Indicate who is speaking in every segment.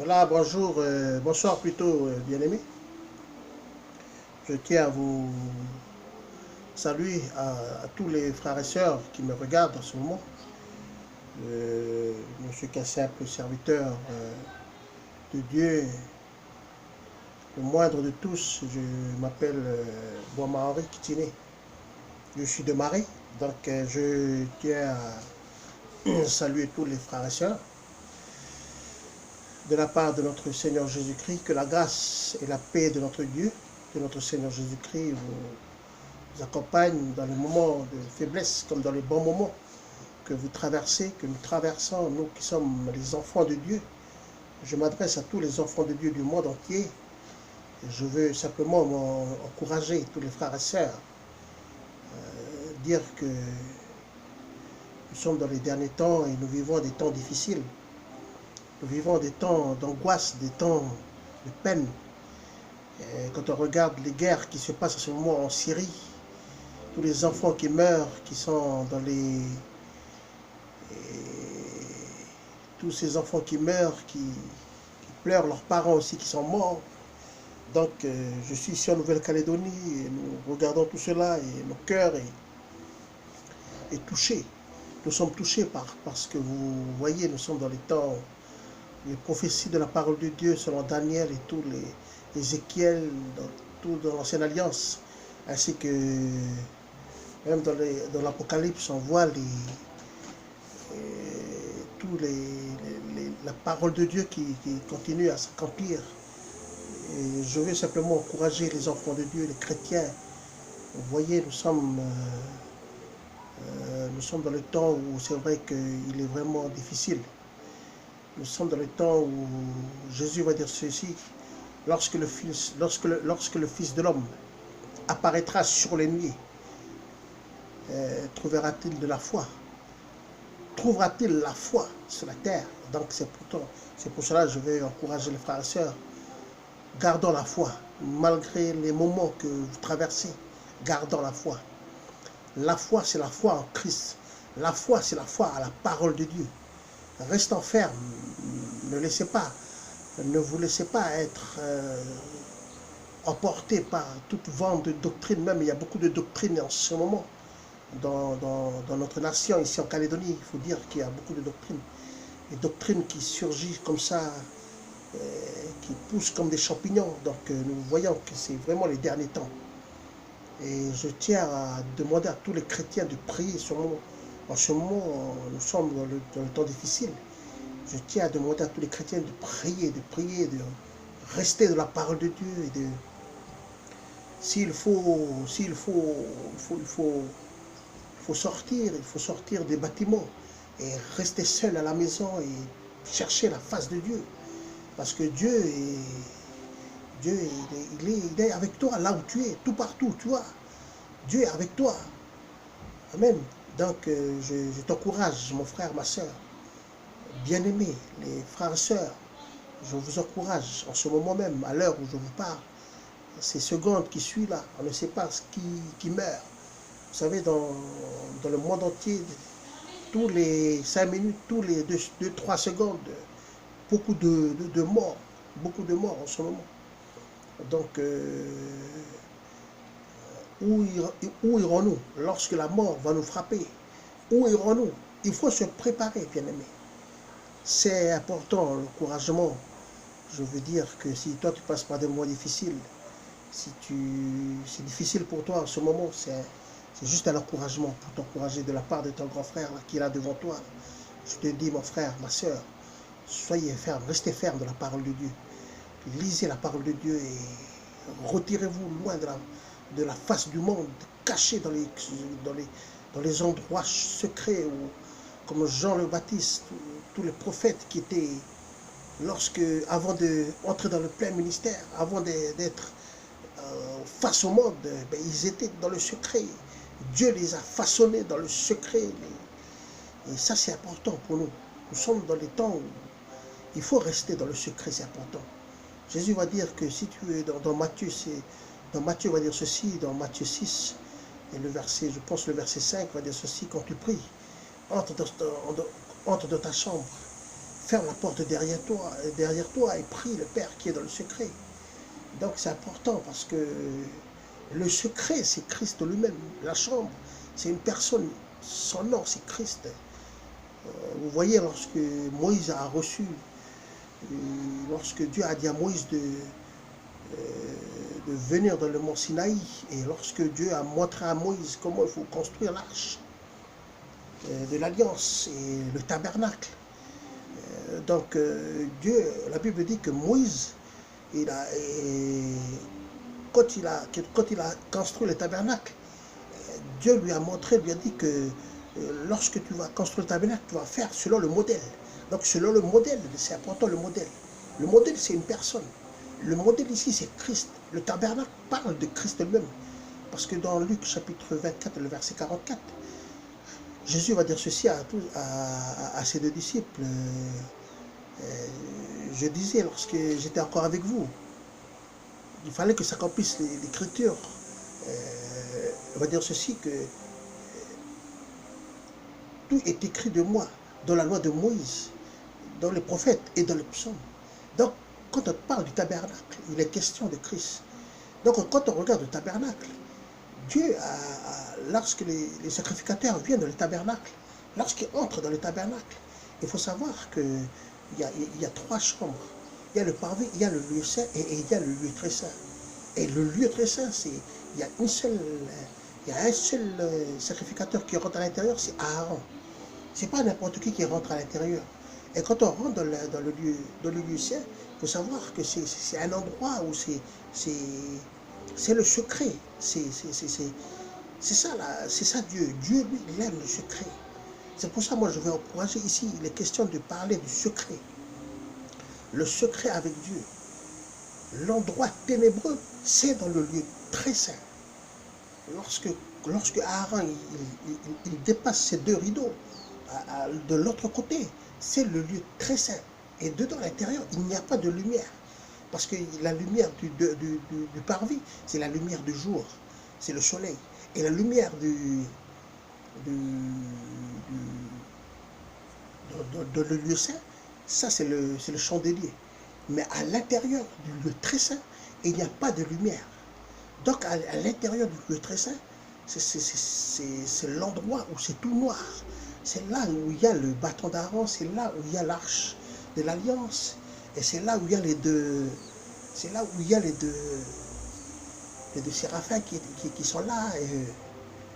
Speaker 1: Voilà, bonjour, bonsoir plutôt, bien-aimés. Je tiens à vous saluer à tous les frères et sœurs qui me regardent en ce moment. Je ne suis qu'un simple serviteur de Dieu, le moindre de tous. Je m'appelle Boama-Henri Kitine. Je suis de Marie, donc je tiens à saluer tous les frères et sœurs. De la part de notre Seigneur Jésus-Christ, que la grâce et la paix de notre Dieu, de notre Seigneur Jésus-Christ vous accompagne dans les moments de faiblesse comme dans les bons moments que vous traversez, que nous traversons, nous qui sommes les enfants de Dieu. Je m'adresse à tous les enfants de Dieu du monde entier. Je veux simplement encourager tous les frères et sœurs, dire que nous sommes dans les derniers temps et nous vivons des temps difficiles. Nous vivons des temps d'angoisse, des temps de peine. Et quand on regarde les guerres qui se passent en ce moment en Syrie, tous les enfants qui meurent, qui sont dans les... tous ces enfants qui meurent, qui pleurent, leurs parents aussi qui sont morts. Donc je suis ici en Nouvelle-Calédonie et nous regardons tout cela et nos cœurs est touché. Nous sommes touchés parce que vous voyez, nous sommes dans les temps, les prophéties de la parole de Dieu selon Daniel et tous les Ézéchiel, dans l'Ancienne Alliance, ainsi que même dans l'Apocalypse, on voit la parole de Dieu qui continue à s'accomplir. Et je veux simplement encourager les enfants de Dieu, les chrétiens. Vous voyez, nous sommes dans le temps où c'est vrai qu'il est vraiment difficile. Nous sommes dans le temps où Jésus va dire ceci, lorsque le Fils de l'homme apparaîtra sur les nuées, trouvera-t-il de la foi? Trouvera-t-il la foi sur la terre? Donc c'est pour cela que je vais encourager les frères et sœurs. Gardons la foi, malgré les moments que vous traversez, gardons la foi. La foi, c'est la foi en Christ. La foi, c'est la foi à la parole de Dieu. Restons fermes, ne vous laissez pas être emporté par toute vente de doctrine. Même il y a beaucoup de doctrines en ce moment dans notre nation, ici en Calédonie. Il faut dire qu'il y a beaucoup de doctrines. Des doctrines qui surgissent comme ça, qui poussent comme des champignons. Donc nous voyons que c'est vraiment les derniers temps. Et je tiens à demander à tous les chrétiens de prier en ce moment, nous sommes dans le temps difficile. Je tiens à demander à tous les chrétiens de prier, de rester dans la parole de Dieu. Et s'il faut sortir des bâtiments et rester seul à la maison et chercher la face de Dieu. Parce que Dieu il est avec toi là où tu es, tout partout, tu vois. Dieu est avec toi. Amen. Donc, je t'encourage, mon frère, ma soeur, bien-aimés, les frères et sœurs, je vous encourage en ce moment même, à l'heure où je vous parle, ces secondes qui suivent là, on ne sait pas qui meurt. Vous savez, dans le monde entier, tous les 5 minutes, tous les 2-3 secondes, beaucoup de morts en ce moment. Donc, où irons-nous lorsque la mort va nous frapper? Où irons-nous? Il faut se préparer, bien-aimé. C'est important, l'encouragement. Je veux dire que si toi tu passes par des moments difficiles, c'est difficile pour toi en ce moment, c'est juste un encouragement pour t'encourager de la part de ton grand frère là, qui est là devant toi. Je te dis, mon frère, ma soeur, soyez ferme, restez ferme de la parole de Dieu. Lisez la parole de Dieu et retirez-vous loin de la face du monde, cachez dans les endroits secrets où, comme Jean le Baptiste, tous les prophètes qui étaient, avant d'entrer dans le plein ministère, avant d'être face au monde, ils étaient dans le secret. Dieu les a façonnés dans le secret. Et ça, c'est important pour nous. Nous sommes dans les temps où il faut rester dans le secret, c'est important. Jésus va dire que si tu es dans Matthieu, Matthieu va dire ceci, dans Matthieu 6, et le verset 5 va dire ceci, quand tu pries, entre dans ta chambre, ferme la porte derrière toi et prie le Père qui est dans le secret. Donc c'est important parce que le secret, c'est Christ lui-même. La chambre, c'est une personne, son nom, c'est Christ. Vous voyez, lorsque Moïse a reçu, lorsque Dieu a dit à Moïse de venir dans le mont Sinaï, et lorsque Dieu a montré à Moïse comment il faut construire l'arche de l'Alliance et le tabernacle. Donc Dieu, la Bible dit que Moïse, quand il a construit le tabernacle, Dieu lui a montré, lui a dit que lorsque tu vas construire le tabernacle, tu vas faire selon le modèle. Donc selon le modèle, c'est important le modèle. Le modèle, c'est une personne. Le modèle ici, c'est Christ. Le tabernacle parle de Christ lui-même. Parce que dans Luc chapitre 24, le verset 44, Jésus va dire ceci à ses deux disciples. Je disais lorsque j'étais encore avec vous, il fallait que s'accomplisse l'écriture. On va dire ceci, que tout est écrit de moi dans la loi de Moïse, dans les prophètes et dans les psaumes. Donc, quand on parle du tabernacle, il est question de Christ. Donc, quand on regarde le tabernacle, Dieu, lorsque les sacrificateurs viennent dans le tabernacle, lorsqu'ils entrent dans le tabernacle, il faut savoir qu'il y a trois chambres. Il y a le parvis, il y a le lieu saint et il y a le lieu très saint. Et le lieu très saint, il y a un seul sacrificateur qui rentre à l'intérieur, c'est Aaron. Ce n'est pas n'importe qui rentre à l'intérieur. Et quand on rentre dans le lieu saint, il faut savoir que c'est un endroit où c'est le secret. C'est ça Dieu. Dieu, lui, il aime le secret. C'est pour ça, moi, je vais encourager ici, il est question de parler du secret. Le secret avec Dieu. L'endroit ténébreux, c'est dans le lieu très saint. Lorsque Aaron il dépasse ces deux rideaux, de l'autre côté, c'est le lieu très saint. Et dedans, à l'intérieur, il n'y a pas de lumière. Parce que la lumière du parvis, c'est la lumière du jour, c'est le soleil. Et la lumière dans le lieu saint, ça c'est le chandelier. Mais à l'intérieur du lieu très saint, il n'y a pas de lumière. Donc à l'intérieur du lieu très saint, c'est l'endroit où c'est tout noir. C'est là où il y a le bâton d'Aaron, c'est là où il y a l'arche de l'Alliance. Et c'est là où il y a les deux séraphins qui sont là, et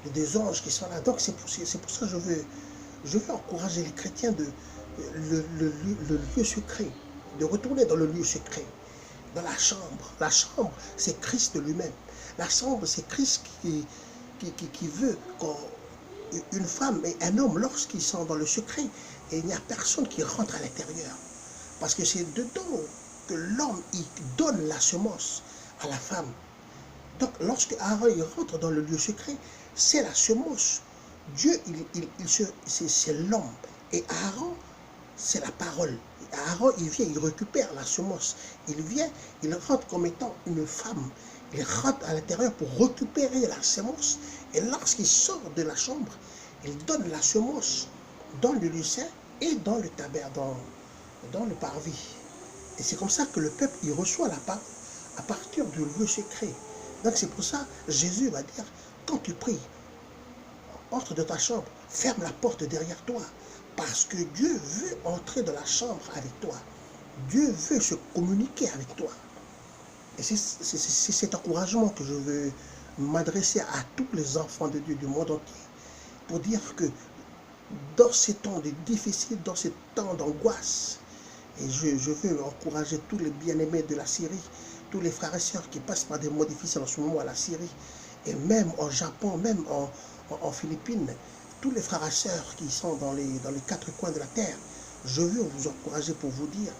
Speaker 1: les deux anges qui sont là. Donc c'est pour ça que je veux encourager les chrétiens le lieu secret, de retourner dans le lieu secret, dans la chambre. La chambre, c'est Christ lui-même. La chambre, c'est Christ qui veut qu'une femme et un homme, lorsqu'ils sont dans le secret, et il n'y a personne qui rentre à l'intérieur. Parce que c'est dedans que l'homme donne la semence à la femme. Donc lorsque Aaron rentre dans le lieu secret, c'est la semence. Dieu, c'est l'homme. Et Aaron, c'est la parole. Aaron, il vient, il récupère la semence. Il rentre comme étant une femme. Il rentre à l'intérieur pour récupérer la semence. Et lorsqu'il sort de la chambre, il donne la semence dans le lieu saint et dans le tabernacle, dans le parvis. Et c'est comme ça que le peuple, il reçoit la parole à partir du lieu secret. Donc c'est pour ça, Jésus va dire, quand tu pries, entre dans ta chambre, ferme la porte derrière toi. Parce que Dieu veut entrer dans la chambre avec toi. Dieu veut se communiquer avec toi. Et c'est cet encouragement que je veux m'adresser à tous les enfants de Dieu du monde entier. Pour dire que dans ces temps difficiles, dans ces temps d'angoisse, et je veux encourager tous les bien-aimés de la Syrie, tous les frères et sœurs qui passent par des mots difficiles en ce moment à la Syrie, et même en Japon, même en Philippines, tous les frères et sœurs qui sont dans les quatre coins de la terre, je veux vous encourager pour vous dire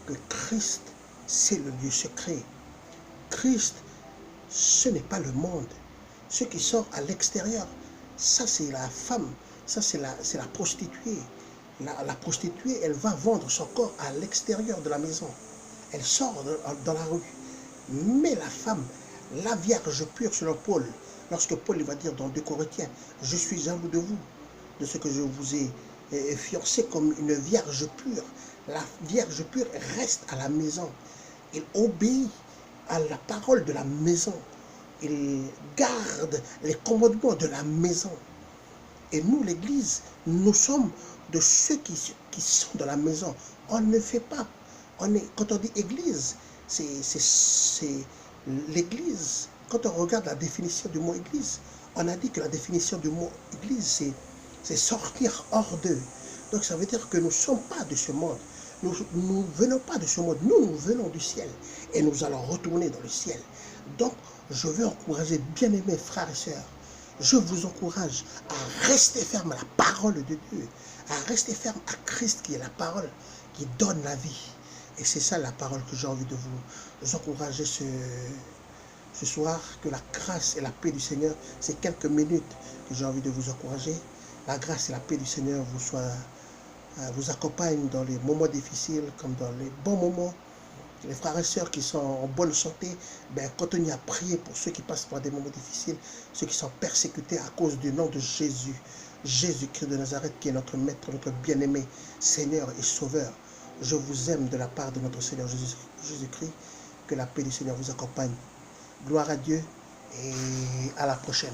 Speaker 1: que Christ, c'est le lieu secret. Christ, ce n'est pas le monde. Ce qui sort à l'extérieur, ça c'est la femme, ça c'est la prostituée. La prostituée, elle va vendre son corps à l'extérieur de la maison. Elle sort dans la rue. Mais la femme, la vierge pure selon Paul, lorsque Paul va dire dans 2 Corinthiens, je suis jaloux de vous, de ce que je vous ai fiancé comme une vierge pure. La Vierge pure reste à la maison. Il obéit à la parole de la maison. Il garde les commandements de la maison. Et nous, l'Église, nous sommes de ceux qui sont dans la maison. On ne fait pas. Quand on dit Église, c'est l'Église. Quand on regarde la définition du mot Église, on a dit que la définition du mot Église, c'est sortir hors d'eux. Donc ça veut dire que nous ne sommes pas de ce monde. Nous ne venons pas de ce monde. Nous venons du ciel. Et nous allons retourner dans le ciel. Donc, je veux encourager, bien-aimés frères et sœurs, je vous encourage à rester ferme à la parole de Dieu, à rester ferme à Christ qui est la parole qui donne la vie. Et c'est ça la parole que j'ai envie de vous encourager ce soir, que la grâce et la paix du Seigneur, c'est quelques minutes que j'ai envie de vous encourager. La grâce et la paix du Seigneur vous accompagnent dans les moments difficiles comme dans les bons moments. Les frères et sœurs qui sont en bonne santé, continuez à prier pour ceux qui passent par des moments difficiles, ceux qui sont persécutés à cause du nom de Jésus. Jésus-Christ de Nazareth qui est notre Maître, notre bien-aimé Seigneur et Sauveur. Je vous aime de la part de notre Seigneur Jésus-Christ. Que la paix du Seigneur vous accompagne. Gloire à Dieu et à la prochaine.